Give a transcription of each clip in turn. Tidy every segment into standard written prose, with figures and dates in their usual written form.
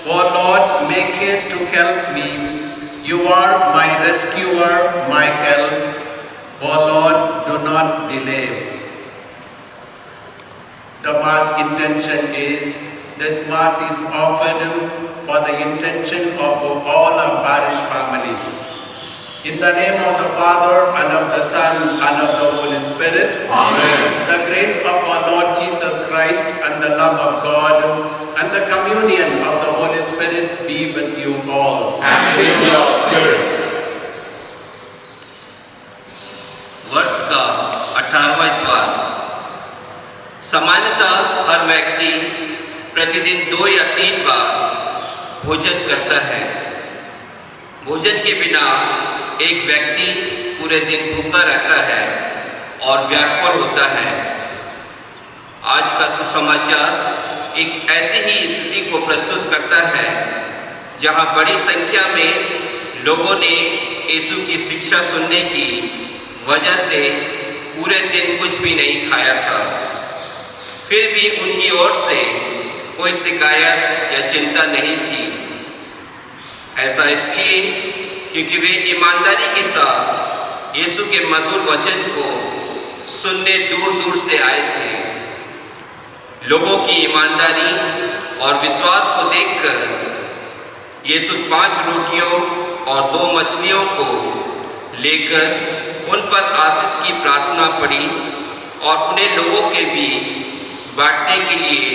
O Lord, make haste to help me. You are my rescuer, my help. O Lord, do not delay. The Mass intention is, this Mass is offered for the intention of all our parish family. In the name of the Father, and of the Son, and of the Holy Spirit. Amen. The grace of our Lord Jesus Christ, and the love of God, and the communion of the Holy Spirit be with you all. And with your spirit. वर्ष का 18वां इतवार। सामान्यतः हर व्यक्ति प्रतिदिन 2 या 3 बार भोजन करता है। भोजन के बिना एक व्यक्ति पूरे दिन भूखा रहता है और व्याकुल होता है। आज का सुसमाचार एक ऐसी ही स्थिति को प्रस्तुत करता है जहां बड़ी संख्या में लोगों ने यीशु की शिक्षा सुनने की वजह से पूरे दिन कुछ भी नहीं खाया था। फिर भी उनकी ओर से कोई शिकायत या चिंता नहीं थी। ऐसा इसलिए क्योंकि वे ईमानदारी के साथ यीशु के मधुर वचन को सुनने दूर दूर से आए थे। लोगों की ईमानदारी और विश्वास को देखकर यीशु 5 रोटियों और 2 मछलियों को लेकर उन पर आशीष की प्रार्थना पड़ी और उन्हें लोगों के बीच बांटने के लिए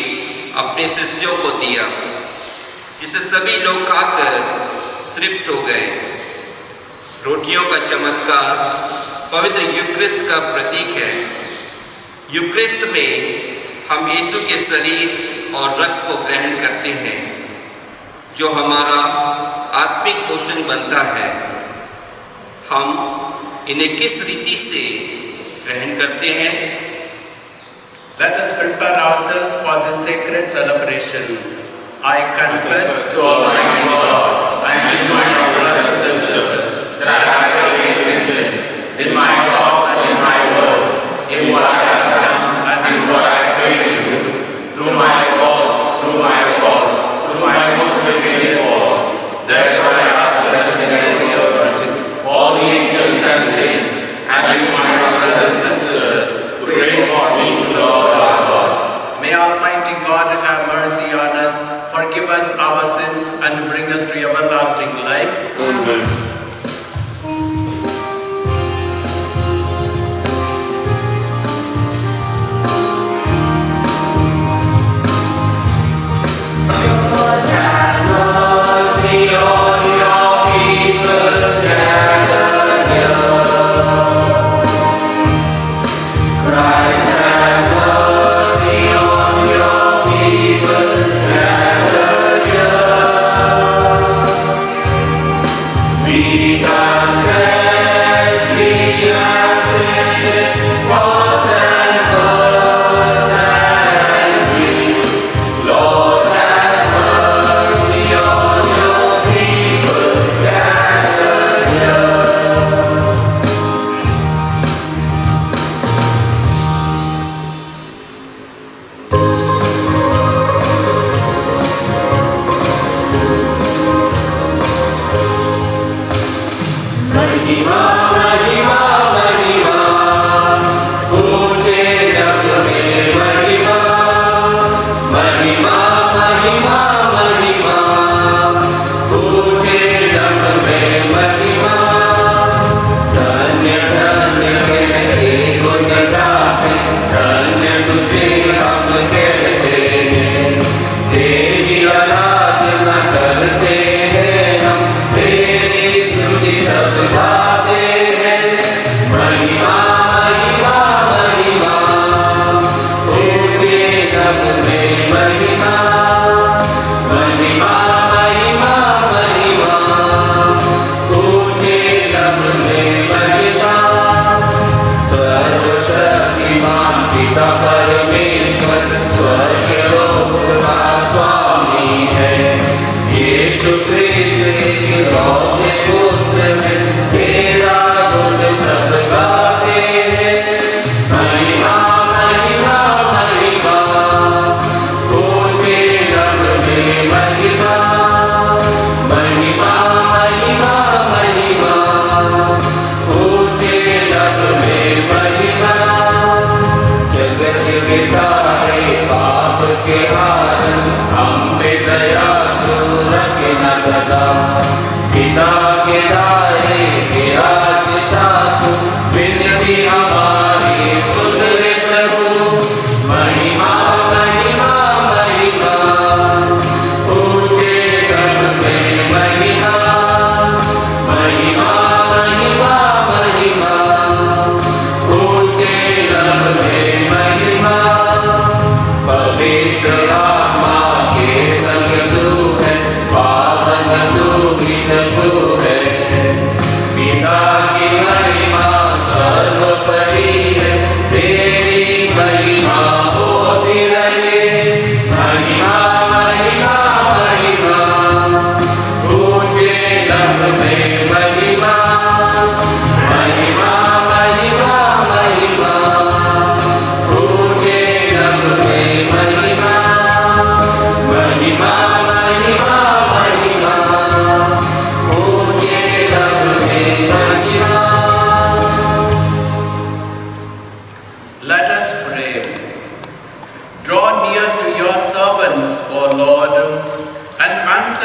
अपने शिष्यों को दिया, जिसे सभी लोग खाकर तृप्त हो गए। रोटियों का चमत्कार पवित्र यूक्रिस्ट का प्रतीक है। यूक्रिस्ट में हम यीशु के शरीर और रक्त को ग्रहण करते हैं, जो हमारा आत्मिक पोषण बनता है। हम इन्हें किस रीति से ग्रहण करते हैं? Let us prepare ourselves for this sacred celebration. I confess to Almighty God and to you, my brothers and sisters, that I have committed sin in my thoughts and in my words, in what I have done and in what I failed to do, through my faults, through my most grievous faults. Therefore I ask the Blessed Mary, our Virgin, all the angels and saints, and you, my brothers and sisters, pray for me to the Lord our God. May Almighty God have mercy on us, forgive us our sins, and bring us to everlasting life. Amen. महिमा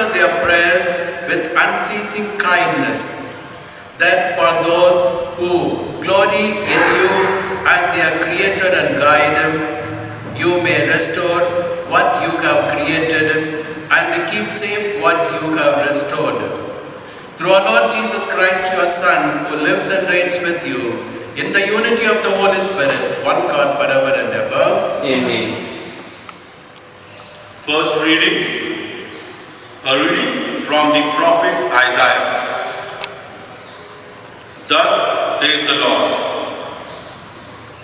answer their prayers with unceasing kindness, that for those who glory in you as their creator and guide, you may restore what you have created and keep safe what you have restored. Through our Lord Jesus Christ, your Son, who lives and reigns with you in the unity of the Holy Spirit, one God forever and ever. Amen. First reading, a reading from the prophet Isaiah. Thus says the Lord,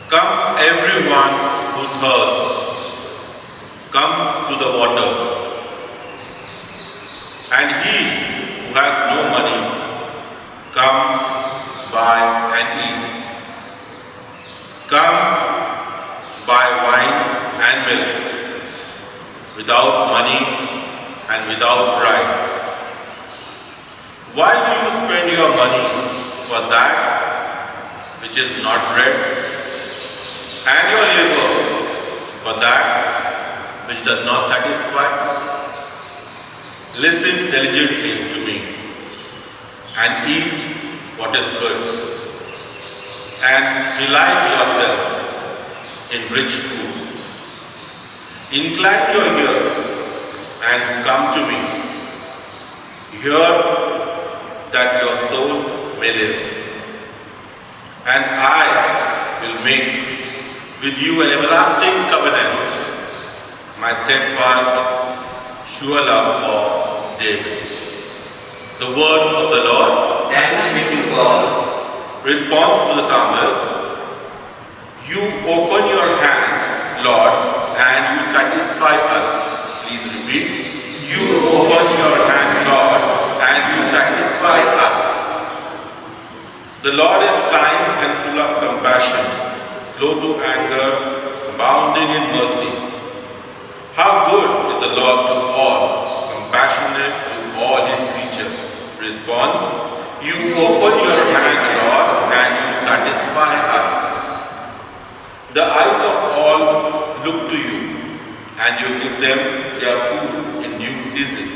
come everyone who thirsts, come to the waters. And he who has no money, come buy and eat. Come buy wine and milk, without money and without price. Why do you spend your money for that which is not bread, and your labor for that which does not satisfy? Listen diligently to me and eat what is good, and delight yourselves in rich food. Incline your ear and come to me. Hear that your soul may live. And I will make with you an everlasting covenant, my steadfast, sure love for David. The word of the Lord. Thanks be to God. Response to the psalmist. You open your hand, Lord, and you satisfy us. Please repeat. You open your hand, Lord, and you satisfy us. The Lord is kind and full of compassion, slow to anger, abounding in mercy. How good is the Lord to all, compassionate to all his creatures. Response. You open your hand, Lord, and you satisfy us. The eyes of all look to you, and you give them their food in due season.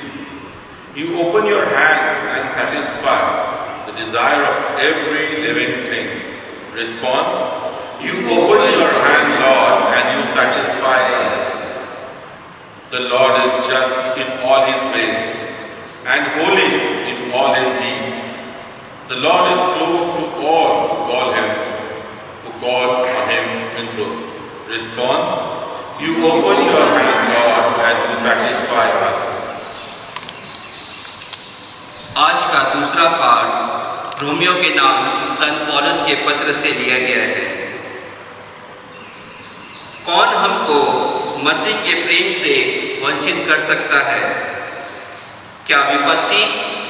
You open your hand and satisfy the desire of every living thing. Response. You open your hand, Lord, and you satisfy us. The Lord is just in all his ways, and holy in all his deeds. The Lord is close to all who call on him in truth. Response. You open your hand, Lord, and you satisfy us. आज का दूसरा पाठ Romeo के नाम संत पौलुस के पत्र से लिया गया है। कौन हमको मसीह के प्रेम से वंचित कर सकता है? क्या विपत्ति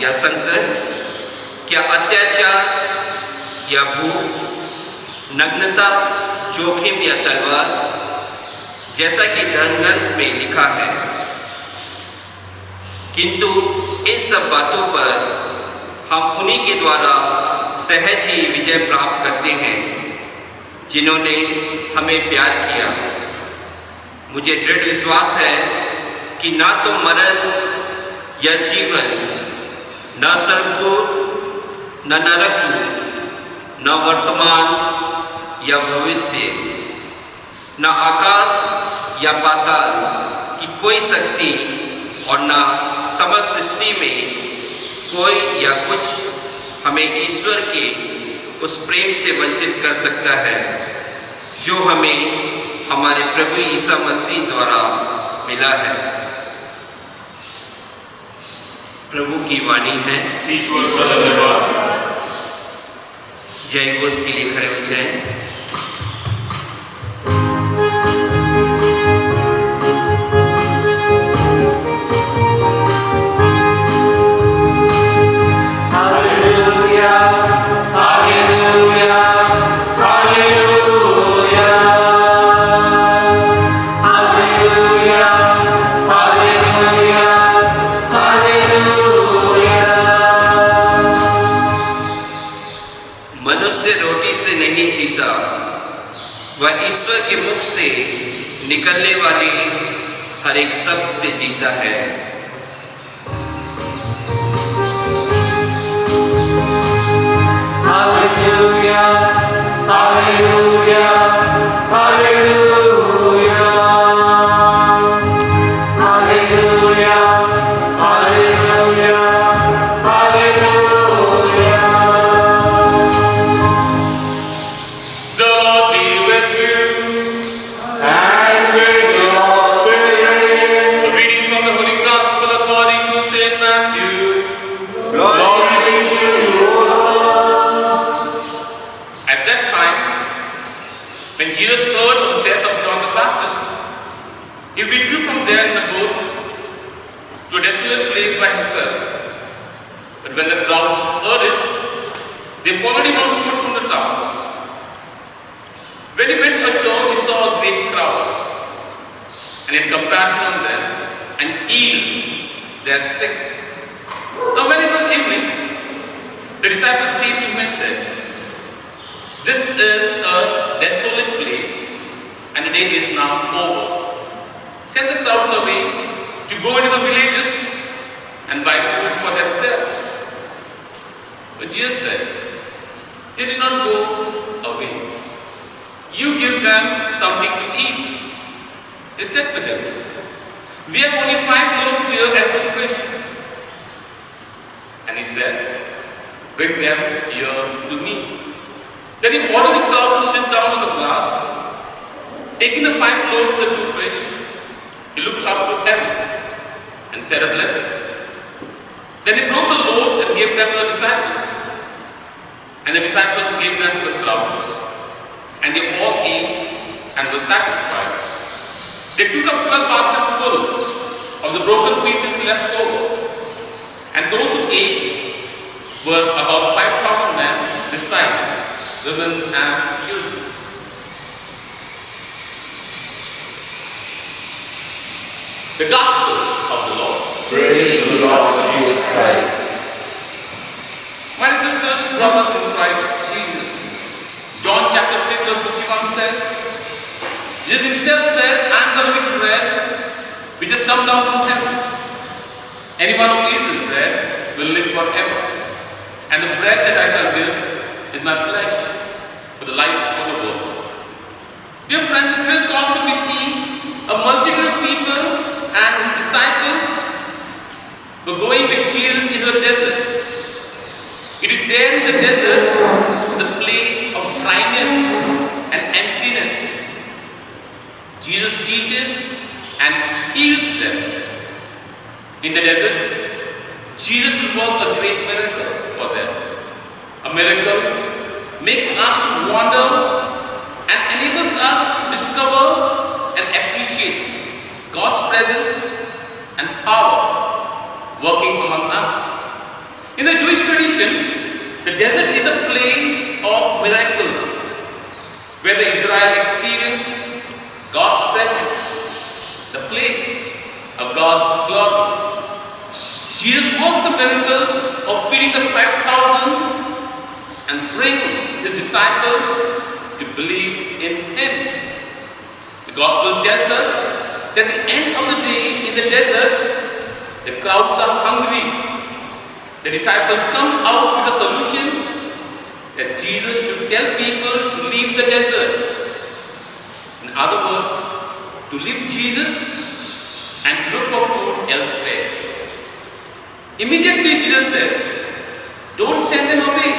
या संकट, क्या अत्याचार या भूख, नग्नता, जोखिम या तलवार, जैसा कि धर्मग्रंथ में लिखा है। किंतु इन सब बातों पर हम उन्हीं के द्वारा सहज ही विजय प्राप्त करते हैं जिन्होंने हमें प्यार किया। मुझे दृढ़ विश्वास है कि ना तो मरण या जीवन, न स्वर्गदूत, न नरकदूत, न वर्तमान या भविष्य, न आकाश या पाताल की कोई शक्ति और न समस्त सृष्टि में कोई या कुछ हमें ईश्वर के उस प्रेम से वंचित कर सकता है जो हमें हमारे प्रभु ईसा मसीह द्वारा मिला है। प्रभु की वाणी है। ईश्वर का धन्यवाद। जय घोष के लिए खड़े हो जाएं। वह ईश्वर के मुख से निकलने वाले हर एक शब्द से जीता है। Matthew. Glory be to you, O Lord. At that time, when Jesus heard of the death of John the Baptist, he withdrew from there in a boat to a desolate place by himself. But when the crowds heard it, they followed him on foot from the towns. When he went ashore, he saw a great crowd, and he had compassion on them, and healed their sick. Now when it was evening, the disciples came to him and said, "This is a desolate place, and the day is now over. Send the crowds away to go into the villages and buy food for themselves." But Jesus said, "They did not go away. You give them something to eat." They said to him, "We have only 5 loaves here and 2 fish." And he said, "Bring them here to me." Then he ordered the crowd to sit down on the grass. Taking the 5 loaves and the 2 fish, he looked up to heaven and said a blessing. Then he broke the loaves and gave them to the disciples. And the disciples gave them to the crowds. And they all ate and were satisfied. They took up 12 baskets full of the broken pieces left over. And those who ate were about 5,000 men, besides women and children. The Gospel of the Lord. Praise the Lord Jesus Christ. My sisters, brothers in Christ Jesus, John chapter 6 verse 51 says, Jesus himself says, "I am the living bread which has come down from heaven. Anyone who eats this bread will live forever. And the bread that I shall give is my flesh for the life of the world." Dear friends, in today's Gospel we see a multitude of people and his disciples were going with Jesus into the desert. It is there in the desert, the place of dryness and emptiness. Jesus teaches and heals them. In the desert, Jesus will work a great miracle for them. A miracle makes us to wander and enables us to discover and appreciate God's presence and power working among us. In the Jewish traditions, the desert is a place of miracles where the Israel experienced God's presence, the place of God's glory. Jesus works the miracles of feeding the 5,000 and bring his disciples to believe in him. The Gospel tells us that at the end of the day in the desert, the crowds are hungry. The disciples come out with a solution that Jesus should tell people to leave the desert. In other words, to leave Jesus and look for food elsewhere. Immediately Jesus says, "Don't send them away,"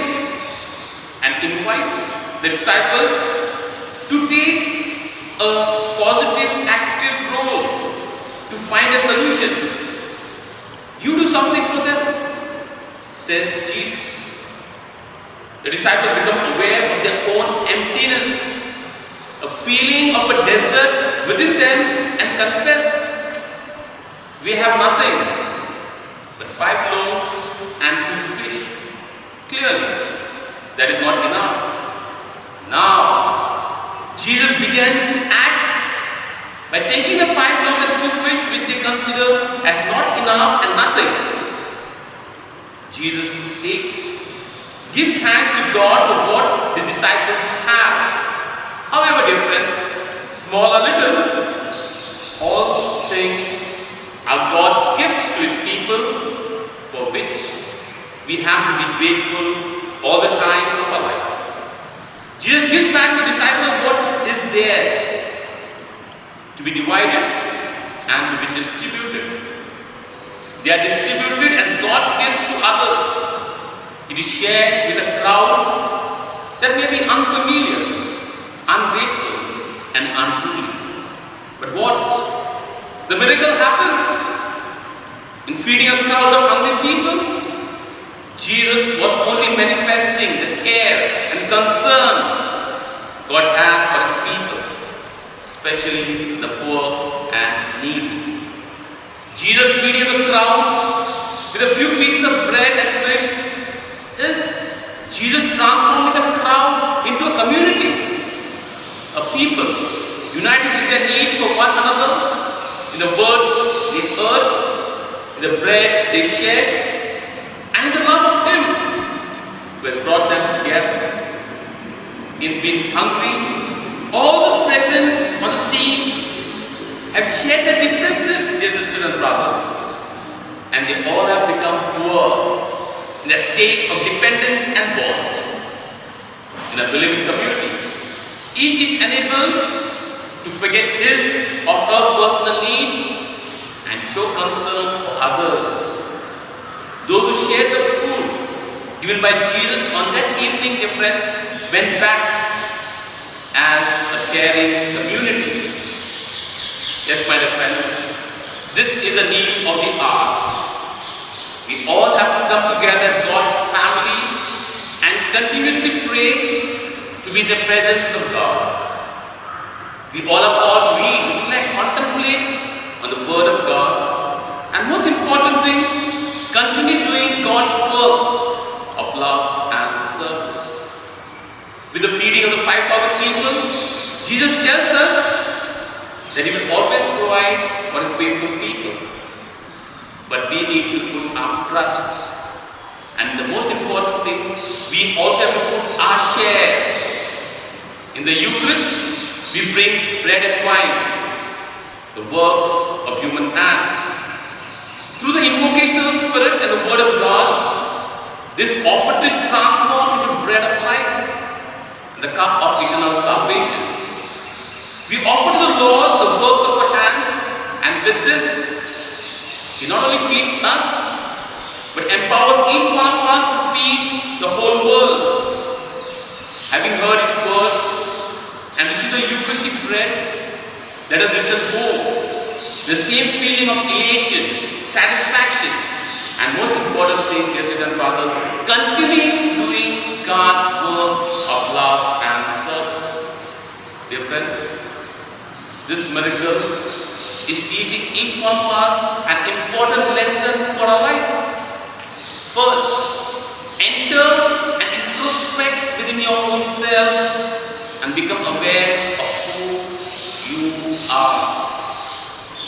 and invites the disciples to take a positive, active role to find a solution. "You do something for them," says Jesus. The disciples become aware of their own emptiness, a feeling of a desert within them, and confess, "We have nothing but 5 loaves and 2 fish. Clearly, that is not enough. Now, Jesus began to act by taking the 5 loaves and 2 fish, which they consider as not enough and nothing. Jesus gives thanks to God for what his disciples have. However, dear friends, small or little, all things are God's gifts to his people, for which we have to be grateful all the time of our life. Jesus gives back to the disciples what is theirs, to be divided and to be distributed. They are distributed as God's gifts to others. It is shared with a crowd that may be unfamiliar, ungrateful, and unruly. But what? The miracle happens. In feeding a crowd of hungry people, Jesus was only manifesting the care and concern God has for His people, especially the poor and needy. Jesus feeding the crowds with a few pieces of bread and fish is Jesus transforming the crowd into a community, a people united with their need for one another, in the words they heard, in the bread they shared, and in the love of Him who has brought them together. In being hungry, all those present on the scene have shared their differences, dear sisters and brothers, and they all have become poor in a state of dependence and want. In a believing community, each is enabled to forget his or her personal need and show concern for others. Those who shared the food given by Jesus on that evening, dear friends, went back as a caring community. Yes, my dear friends, this is the need of the hour. We all have to come together as God's family and continuously pray to be in the presence of God. We all are called to read, reflect, contemplate on the Word of God, and most important thing, continue doing God's work of love and service. With the feeding of the 5,000 people, Jesus tells us that He will always provide for His faithful people. But we need to put our trust, and the most important thing, we also have to put our share. In the Eucharist, we bring bread and wine, the works of human hands. Through the invocation of the Spirit and the Word of God, this offered is transformed into bread of life, the cup of eternal salvation. We offer to the Lord the works of our hands, and with this, He not only feeds us, but empowers each one of us to feed the whole world. Having heard His word and received the Eucharistic bread, let us return home the same feeling of elation, satisfaction, and most important thing, dear sisters and brothers, continuing doing God's work of love and service. Dear friends, this miracle is teaching each one of us an important lesson for our life. First, enter and introspect within your own self and become aware of who you are,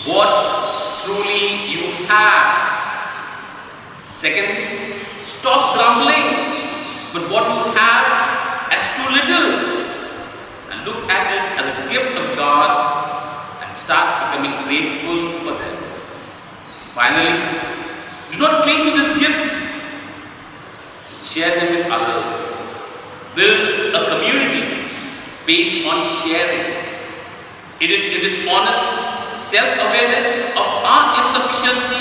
what truly you have. Second, stop grumbling but what you have as too little and look at it as a gift of God. Start becoming grateful for them. Finally, do not cling to these gifts. Share them with others. Build a community based on sharing. It is in this honest self-awareness of our insufficiency,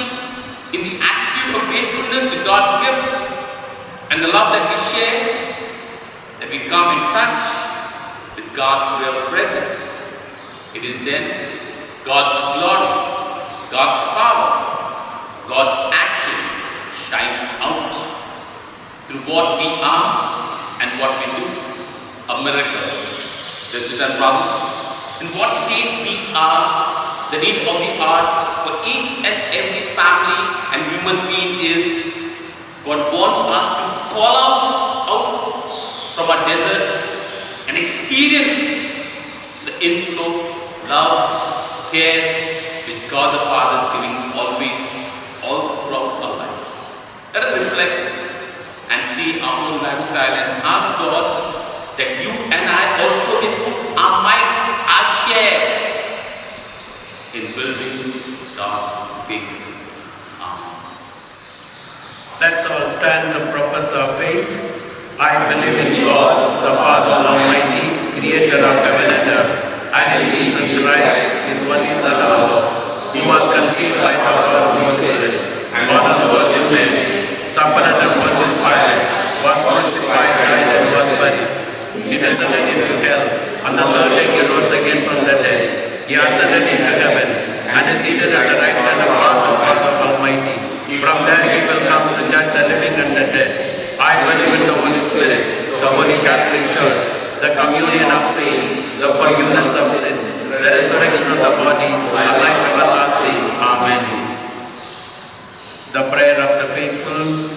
in the attitude of gratefulness to God's gifts, and the love that we share, that we come in touch with God's real presence. It is then God's glory, God's power, God's action shines out through what we are and what we do. A miracle. This is and brothers, in what state we are, the need of the hour for each and every family and human being is God wants us to call us out from our desert and experience the inflow, love, care which God the Father is giving always, all throughout our life. Let us reflect and see our own lifestyle and ask God that you and I also may put our might, our share in building God's kingdom. Amen. Let's all stand to profess our faith. I believe in God, the Father Almighty, creator of heaven and earth, and in Jesus Christ, His only Son, our Lord, who was conceived by the power of the Holy Spirit, born of the Virgin Mary, suffered under Pontius Pilate, was crucified, died, and was buried. He descended into hell. On the third day, He rose again from the dead. He ascended into heaven and is seated at the right hand of God, the Father Almighty. From there he will come to judge the living and the dead. I believe in the Holy Spirit, the Holy Catholic Church, the communion of saints, the forgiveness of sins, the resurrection of the body, and life everlasting. Amen. The prayer of the faithful.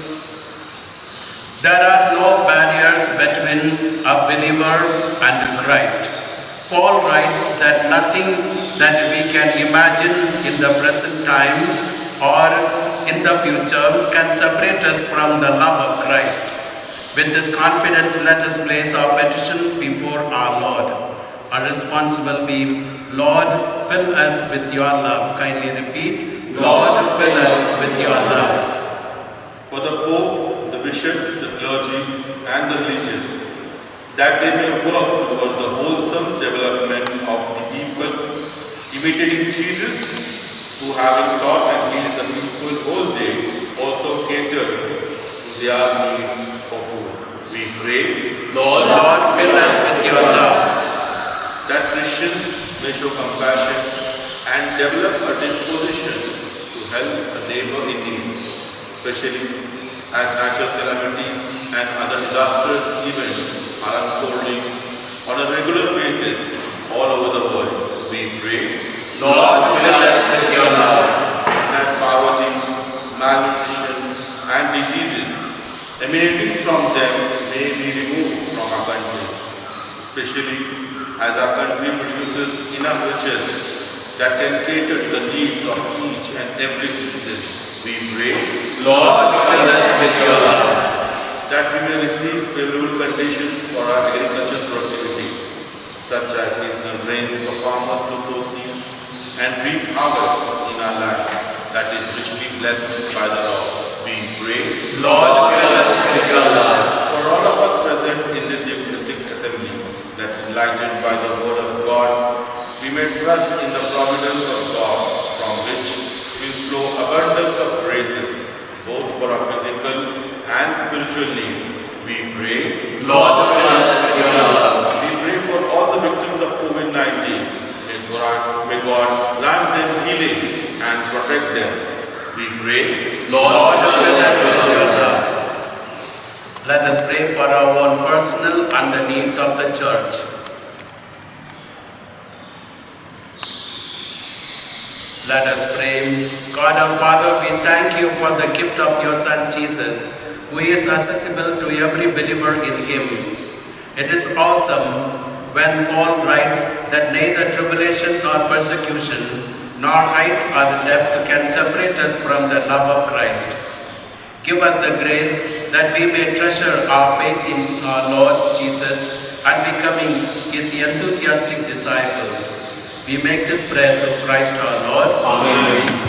There are no barriers between a believer and Christ. Paul writes that nothing that we can imagine in the present time or in the future can separate us from the love of Christ. With this confidence, let us place our petition before our Lord. Our response will be, Lord, fill us with your love. Kindly repeat, Lord, fill us with your love. For the Pope, the bishops, the clergy, and the religious, that they may work towards the wholesome development of the people, imitating Jesus, who having taught and healed the people all day, also catered to their need for food. We pray, Lord, fill us with your love. that Christians may show compassion and develop a disposition to help a neighbor in need, especially as natural calamities and other disastrous events are unfolding on a regular basis all over the world. We pray, Lord, fill us with your love. that poverty, malnutrition, and diseases emanating from them may be removed from our country, especially as our country produces enough riches that can cater to the needs of each and every citizen. We pray, Lord, fill us with your love. that we may receive favorable conditions for our agricultural productivity, such as seasonal rains for farmers to sow seed and reap harvest in our land that is richly blessed by the Lord. We pray, Lord, fill us with your love. for all of us present in this Eucharistic assembly, that enlightened by the word of God, we may trust in the providence of God, from which will flow abundance of graces, both for our physical and spiritual needs. We pray, Lord, fill us with your love. we pray for all the victims of COVID-19. May God grant them healing and protect them. We pray, Lord, fill us with your love. Let us pray for our own personal and the needs of the church. Let us pray. God our Father, we thank you for the gift of your Son Jesus, who is accessible to every believer in him. It is awesome when Paul writes that neither tribulation nor persecution, nor height or depth can separate us from the love of Christ. Give us the grace that we may treasure our faith in our Lord Jesus and becoming his enthusiastic disciples. We make this prayer through Christ our Lord. Amen.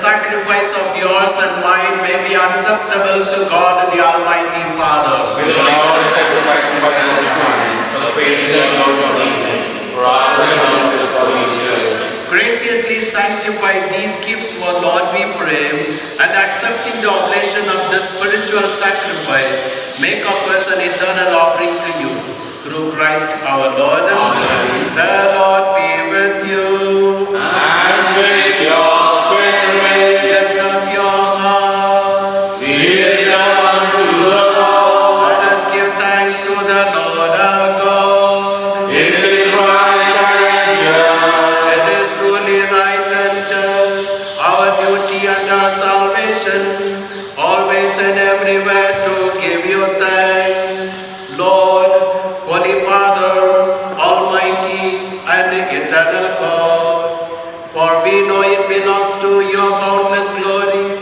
sacrifice of yours and mine may be acceptable to God the Almighty Father. With the Lord sacrifice of mine, for the praise of your name, for our good and for His holy Graciously sanctify these gifts, O Lord, we pray, and accepting the oblation of this spiritual sacrifice, make of us an eternal offering to you. Through Christ our Lord. Amen. The Lord be with you. And with your spirit, Lift up your hearts. we lift up unto the Lord. Let us give thanks to the Lord our God. It is right and just, It is truly right and just, our duty and our salvation, always and everywhere to give you thanks, Lord, Holy Father, Almighty and eternal God. For we know it belongs to your boundless glory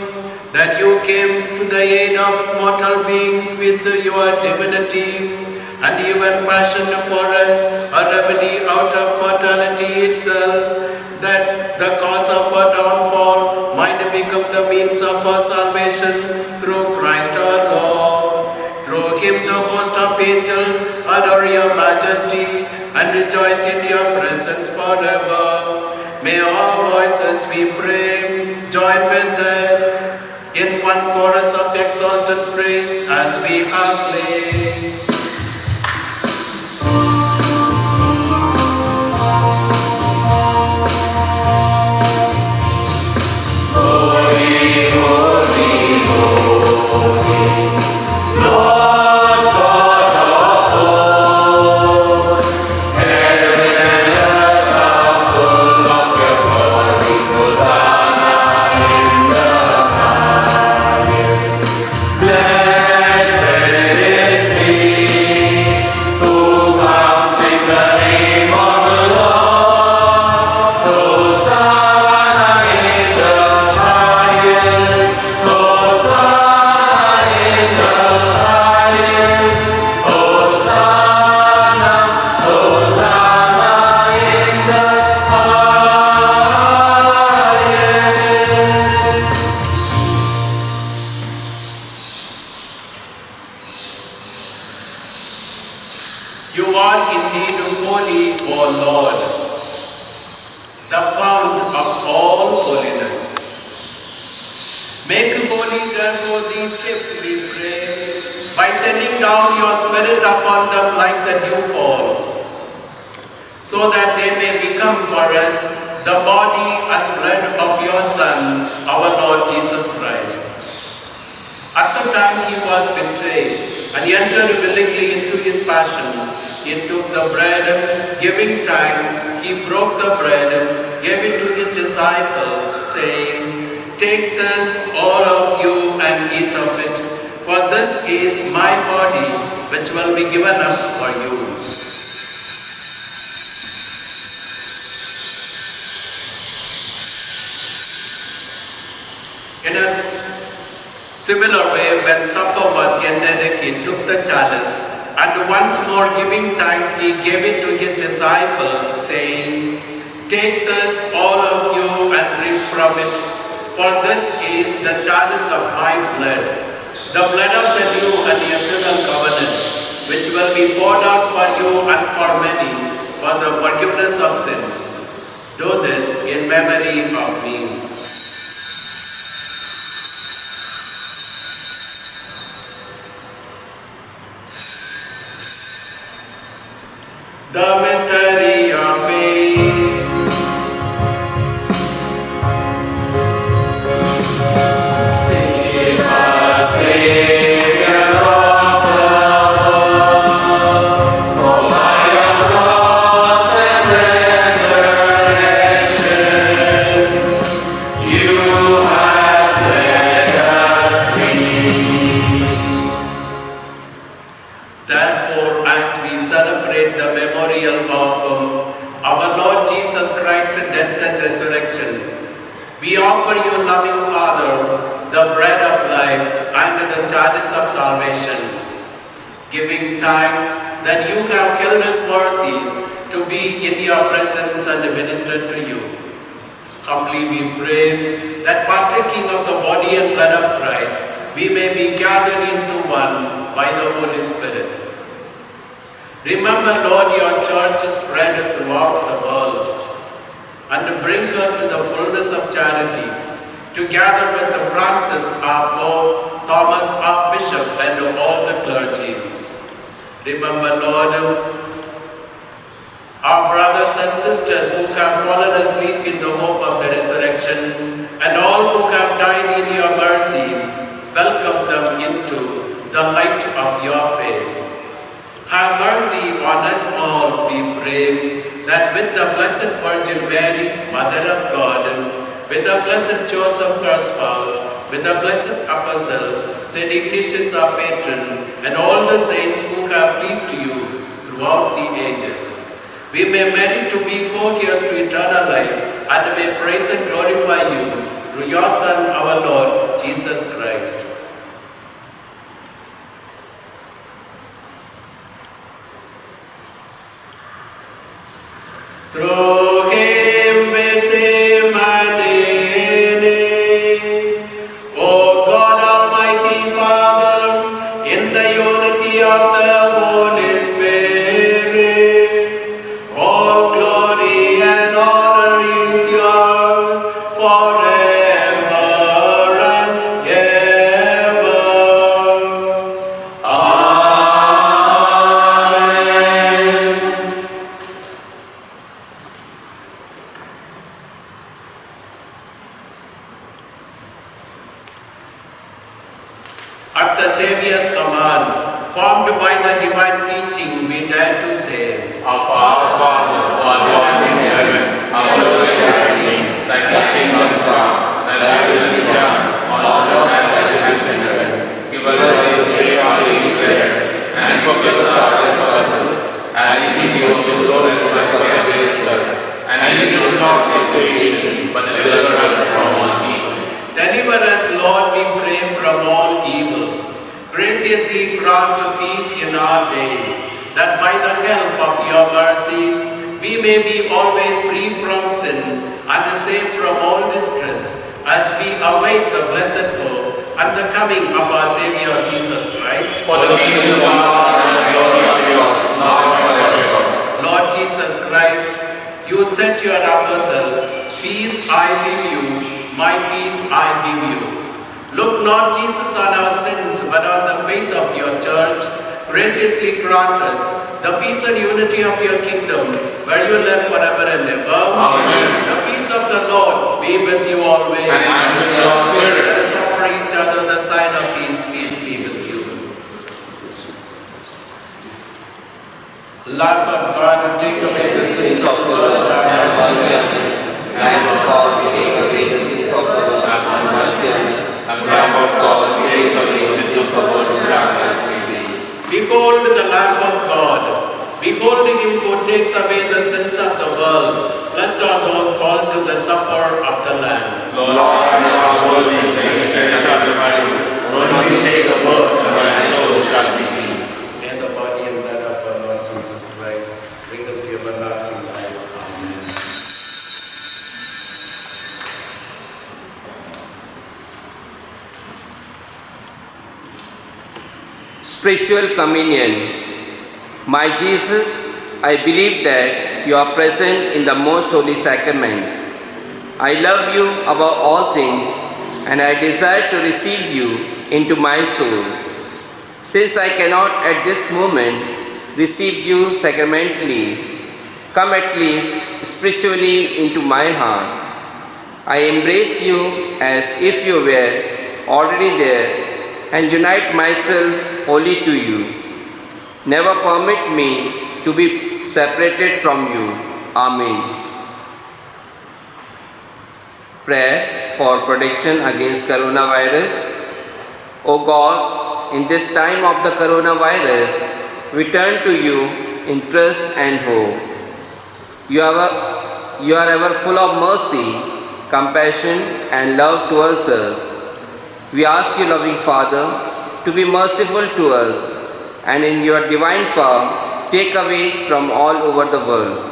that you came to the aid of mortal beings with your divinity, and even fashioned for us a remedy out of mortality itself, that the cause of our downfall might become the means of our salvation through Christ our Lord. Through him the host of angels adore your majesty and rejoice in your presence forever. May our voices, we pray, join with us in one chorus of exalted praise as we acclaim. You are indeed holy, O Lord, the fount of all holiness. Make holy therefore these gifts, we pray, by sending down your Spirit upon them like the dew fall, so that they may become for us the body and blood of your Son, our Lord Jesus Christ. At the time he was betrayed and he entered willingly into his passion, he took the bread, giving thanks, he broke the bread, gave it to his disciples, saying, "Take this, all of you, and eat of it, for this is my body, which will be given up for you." In a similar way, when supper was ended, he took the chalice, and once more giving thanks, he gave it to his disciples, saying, "Take this, all of you, and drink from it, for this is the chalice of my blood, the blood of the new and eternal covenant, which will be poured out for you and for many, for the forgiveness of sins. Do this in memory of me." The mystery of faith. Savior of the world, for by your cross and resurrection, you have set us free. Therefore, as we celebrate the memorial of our Lord Jesus Christ's death and resurrection, we offer you, loving Father, the bread of life and the chalice of salvation, giving thanks that you have held us worthy to be in your presence and minister to you. Humbly we pray that partaking of the body and blood of Christ, we may be gathered into one by the Holy Spirit. Remember, Lord, your church is spread throughout the world, and bring her to the fullness of charity, together with the Francis, our Pope, Thomas, our Bishop, and all the clergy. Remember, Lord, our brothers and sisters who have fallen asleep in the hope of the resurrection, and all who have died in your mercy, welcome them into the light of your face. Have mercy on us all, we pray, that with the Blessed Virgin Mary, Mother of God, with the Blessed Joseph, her spouse, with the blessed apostles, St. Ignatius, our patron, and all the saints who have pleased you throughout the ages, we may merit to be co-heirs to eternal life, and may praise and glorify you through your Son, our Lord, Jesus Christ. Through him, with him, and in him, O God, Almighty Father, in the unity of the Holy Spirit, all glory and honor is yours forever and ever. Amen. At the Saviour's command, formed by the divine teaching, we dare to say, Our Father, who art in heaven, hallowed be thy name. Thy kingdom come, thy will be done, on earth as it is in heaven. Give us this day our daily bread, and forgive us our trespasses, as we forgive those who trespass against us. And lead us not into temptation, but deliver us from all evil. Deliver us, Lord, we pray, from all evil. Graciously grant to peace in our days, that by the help of your mercy, we may be always free from sin and safe from all distress, as we await the blessed hope and the coming of our Saviour Jesus Christ. For the kingdom, power, and glory are yours, now and forever. Lord Jesus Christ, you sent your apostles, peace I leave you, my peace I give you. Look not, Jesus, on our sins, but on the faith of your church. Graciously grant us the peace and unity of your kingdom, where you live forever and ever. Amen. The peace of the Lord be with you always. And with your spirit. Let us offer each other the sign of peace. Peace be with you. Lamb of God, who take away the sins of the world, have mercy on us. Lamb of God, you take away the sins of the world, have mercy on us. Lamb of God, who takes away the sins of the world, grant us peace. Behold the Lamb of God. Behold him who takes away the sins of the world. Blessed are those called to the supper of the Lamb. Lord, I am not worthy that you should enter the body. Only say the word, and my soul shall be healed. May the body and blood of our Lord Jesus Christ bring us to everlasting life. Amen. Spiritual communion. My Jesus, I believe that you are present in the most holy sacrament. I love you above all things, and I desire to receive you into my soul. Since I cannot at this moment receive you sacramentally, come at least spiritually into my heart. I embrace you as if you were already there, and unite myself wholly to you. Never permit me to be separated from you. Amen. Prayer for protection against coronavirus. O God, in this time of the coronavirus, we turn to you in trust and hope. You are ever full of mercy, compassion, and love towards us. We ask you, loving Father, to be merciful to us, and in your divine power, take away from all over the world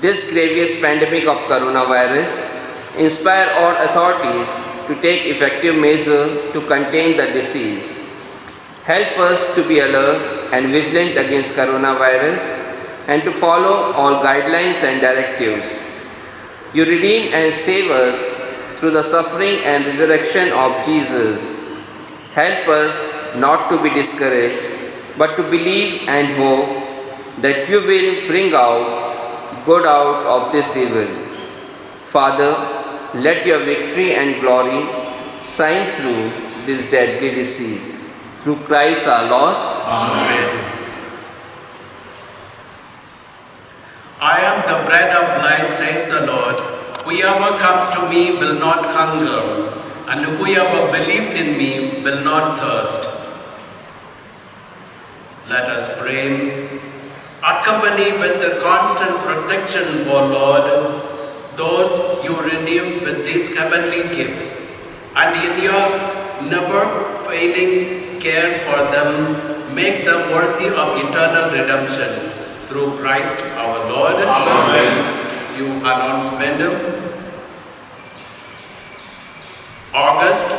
this grievous pandemic of coronavirus. Inspire all authorities to take effective measures to contain the disease. Help us to be alert and vigilant against coronavirus and to follow all guidelines and directives. You redeemed and saved us through the suffering and resurrection of Jesus. Help us not to be discouraged, but to believe and hope that you will bring out good out of this evil. Father, let your victory and glory shine through this deadly disease. Through Christ our Lord. Amen. I am the bread of life, says the Lord. Whoever comes to me will not hunger, and whoever believes in me will not thirst. Let us pray. Accompany with the constant protection, O Lord, those you renew with these heavenly gifts, and in your never-failing care for them, make them worthy of eternal redemption. Through Christ our Lord. Amen. You announcement. August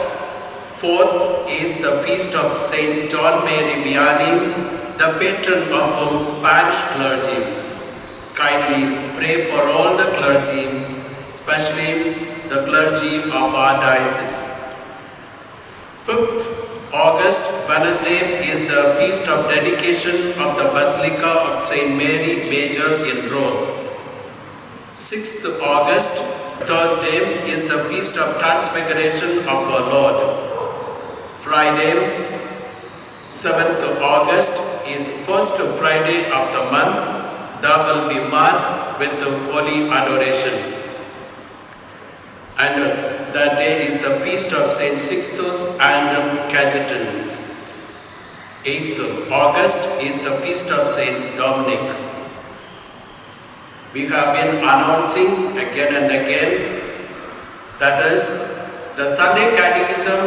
4th is the feast of Saint John Mary Vianney, the patron of parish clergy. Kindly pray for all the clergy, especially the clergy of our diocese. 5th August, Wednesday, is the feast of dedication of the Basilica of Saint Mary Major in Rome. 6th August, Thursday, is the feast of Transfiguration of our Lord. Friday, 7th August, is first Friday of the month. There will be Mass with the Holy Adoration. And that day is the feast of Saint Sixtus and Cajetan. 8th August is the feast of Saint Dominic. We have been announcing again and again, that is, the Sunday Catechism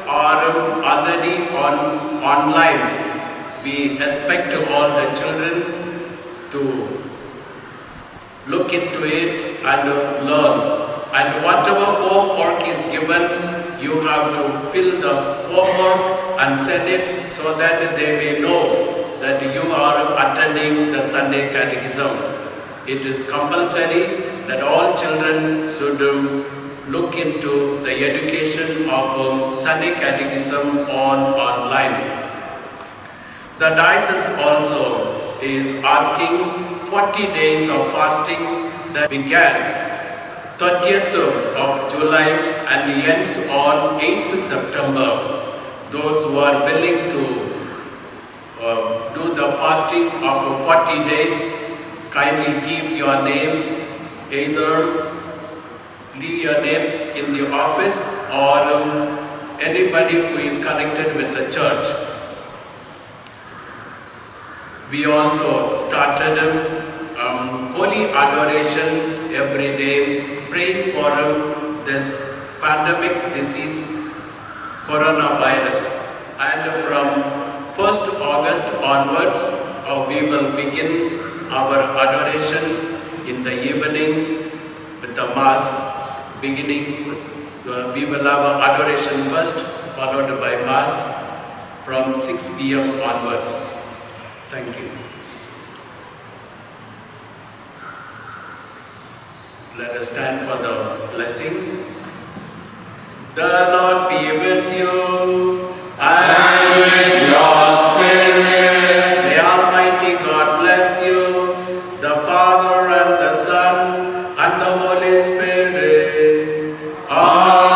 are already online. We expect all the children to look into it and learn. And whatever homework is given, you have to fill the homework and send it so that they may know that you are attending the Sunday Catechism. It is compulsory that all children should look into the education of Sunday Catechism online. The diocese also is asking 40 days of fasting that began 30th of July and ends on 8th September. Those who are willing to do the fasting of 40 days, kindly give your name, either leave your name in the office or anybody who is connected with the church. We also started holy adoration every day, praying for this pandemic disease, coronavirus. And from 1st August onwards, we will begin our adoration in the evening with the Mass. Beginning, we will have our adoration first, followed by Mass from 6 p.m. onwards. Thank you. Let us stand for the blessing. The Lord be with you and with your spirit. May Almighty God bless you, the Father and the Son and the Holy Spirit. Amen.